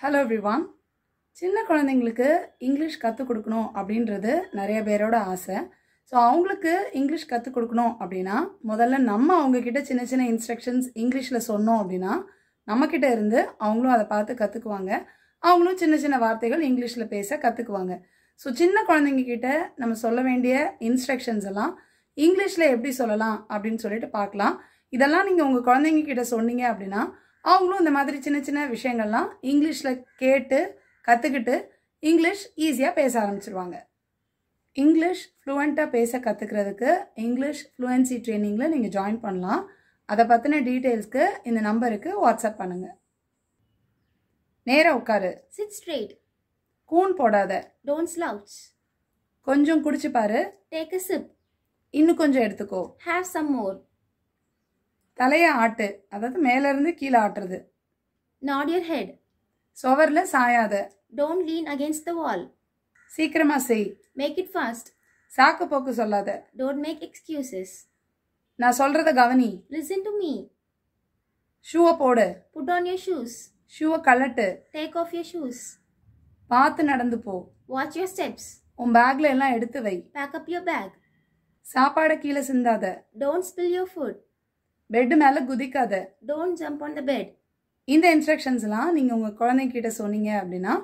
Hello everyone. சின்ன குழந்தைங்களுக்கு English கற்றுக் கொடுக்கணும் அப்படின்றது நிறைய பேரோட ஆசை. ஸோ அவங்களுக்கு இங்கிலீஷ் கற்றுக் கொடுக்கணும் அப்படின்னா முதல்ல நம்ம அவங்கக்கிட்ட சின்ன சின்ன இன்ஸ்ட்ரக்ஷன்ஸ் இங்கிலீஷில் சொன்னோம் அப்படின்னா நம்மக்கிட்ட இருந்து அவங்களும் அதை பார்த்து கற்றுக்குவாங்க. அவங்களும் சின்ன சின்ன வார்த்தைகள் இங்கிலீஷில் பேச கற்றுக்குவாங்க. ஸோ சின்ன குழந்தைங்கக்கிட்ட நம்ம சொல்ல வேண்டிய இன்ஸ்ட்ரக்ஷன்ஸ் எல்லாம் இங்கிலீஷில் எப்படி சொல்லலாம் அப்படின்னு சொல்லிட்டு பார்க்கலாம். இதெல்லாம் நீங்கள் உங்கள் குழந்தைங்கக்கிட்ட சொன்னீங்க அப்படின்னா அவங்களும் இந்த மாதிரி சின்ன சின்ன விஷயங்கள்லாம் இங்கிலீஷில் கேட்டு கற்றுக்கிட்டு இங்கிலீஷ் ஈஸியாக பேச ஆரம்பிச்சிருவாங்க. இங்கிலீஷ் ஃப்ளூவெண்ட்டாக பேச கற்றுக்கிறதுக்கு இங்கிலீஷ் ஃப்ளூவன்சி ட்ரைனிங்கில் நீங்கள் ஜாயின் பண்ணலாம். அதை பற்றின டீட்டெயில்ஸ்க்கு இந்த நம்பருக்கு வாட்ஸ்அப் பண்ணுங்கள். நேராக உட்காரு. Sit straight. கூன் போடாத. Don't slouch. கொஞ்சம் குடிச்சு பாரு. Take a sip. இன்னும் கொஞ்சம் எடுத்துக்கோ. Have some more. தலையை ஆட்டு, அதாவது மேலேருந்து கீழே ஆட்டுறது. Nod your head. சுவரில் சாயாத. Don't lean against the wall. சீக்கிரமாக செய். Make it fast. சாக்கு போக்கு சொல்லாத. Don't make excuses. நான் சொல்கிறத கவனி. Listen to me. ஷூவை போடு. Put on your shoes. ஷூவை கழட்டு. Take off your shoes. பார்த்து நடந்து போ. Watch your steps. உன் பேக்கில் எல்லாம் எடுத்து வை. Pack up your bag. சாப்பாடை கீழே சிந்தாத. Don't spill your food. Bed மேலே குதிக்காத. Don't jump on the bed. இந்த இன்ஸ்ட்ரக்ஷன்ஸ்லாம் நீங்கள் உங்கள் குழந்தைகிட்ட சொன்னீங்க அப்படின்னா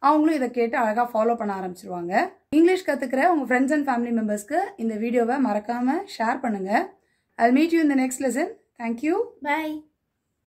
அவங்களும் இதை கேட்டு அழகாக ஃபாலோ பண்ண ஆரம்பிச்சிருவாங்க. இங்கிலீஷ் கற்றுக்கிற உங்கள் ஃப்ரெண்ட்ஸ் அண்ட் ஃபேமிலி மெம்பர்ஸ்க்கு இந்த வீடியோவை மறக்காமல் ஷேர் பண்ணுங்கள். I'll meet you in the next lesson. Thank you. Bye.